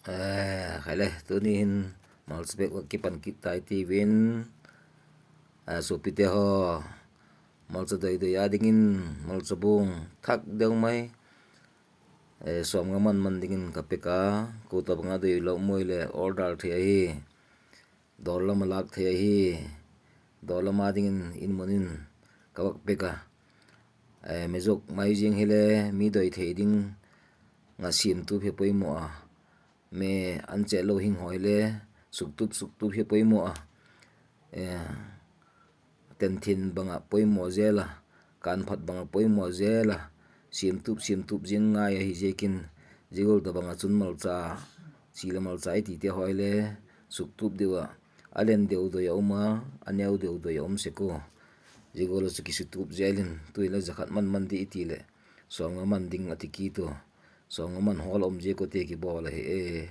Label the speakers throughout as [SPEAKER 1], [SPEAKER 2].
[SPEAKER 1] khai le tunin malsbek wakipan kita tivin so pite ho malsa doi doi adingin malsa bung thak deu mai som ngaman mandingin kapeka ko ta banga doi lo moi le order the hi dollar malak the hi dollar madingin in monin kawak peka mezok mai jing hele mi doi the ding nga sim tu phe poimo a me anche lo hing hoile suktup hi poimo a ten thin banga poimo zela kan phat banga poimo zela sim tup jing nga ya hi jekin jigol da banga chun mal cha sila mal chai ti te hoile suktup dewa alen deu do yauma aneu deu do yaum seko jigol su kisutup zelin tuila zakat man di itile songa man ding atiki to songa man hol om je ko te ki bola he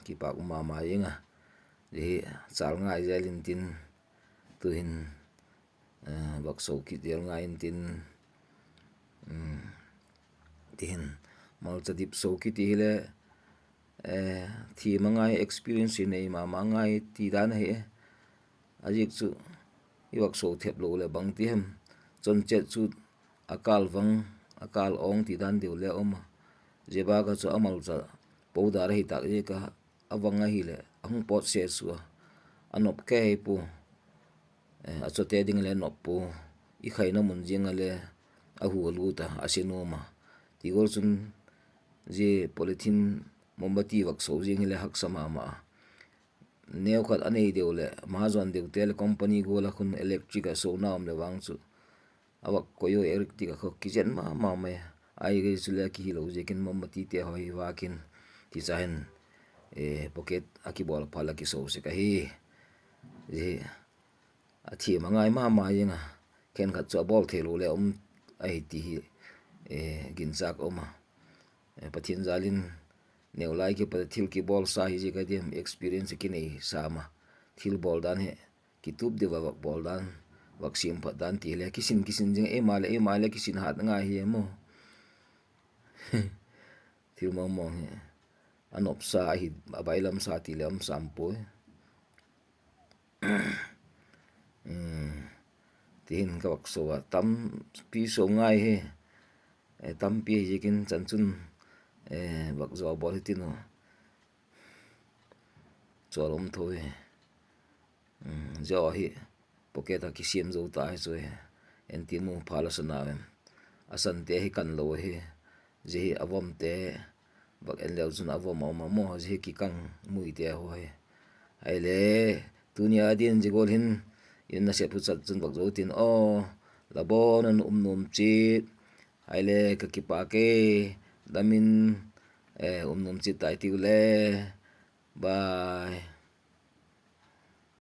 [SPEAKER 1] ki pa mama yenga de chal ngai zelin tin tuhin bak so ki del ngai tin tin mal chadip so ki ti le thi mangai experience nei mama ngai ti dan he ajik chu iwak so thep lo le bang ti hem chon chet chu akal wang akal ong ti dan deu le oma jeba ka chu amal cha podar hi tak je ka awanga hi le ang pot se su anop ke pu achote ding le nop pu I khaina mun jinga le ahu lu ta asinoma ti gol chun je polythene mombati wak so jing le hak sama ma neu khat anei deu le mahazon deu tel company gola khun electric a so nam le wang chu awak koyo electric a khok kijen ma me ai ge sule ki lo je kin mombati te hoi wakin ti chahen pocket akibol phala ki so se ka hi je athi mangai ma yenga ken khat chu bol thelo le ai ti hi ginsak oma pathin zalin neulai ki pa thil ki bol sa hi je ka dem experience ki nei sama thil bol dan he ki tup de wa bol dan vaksim phat dan ti le kisin jing e male kisin hat nga hi mo thil mong he anop sa hi abailam sa ti lam sampo tin ka wak so tam pi so ngai he tam pi jekin chanchun bak zo bol tino cholom thoi zo hi pocket a kisim zo ta so en ti mu phala sanawem asan te hi kan lo he je hi avom te bak en leu chun avom mo je ki kang mui te ho he ai le tunia din jigol hin in na se pu chat chun bak zo tin labon an nom chit ai le ka ki pa ke damin nom chit tai ti le bye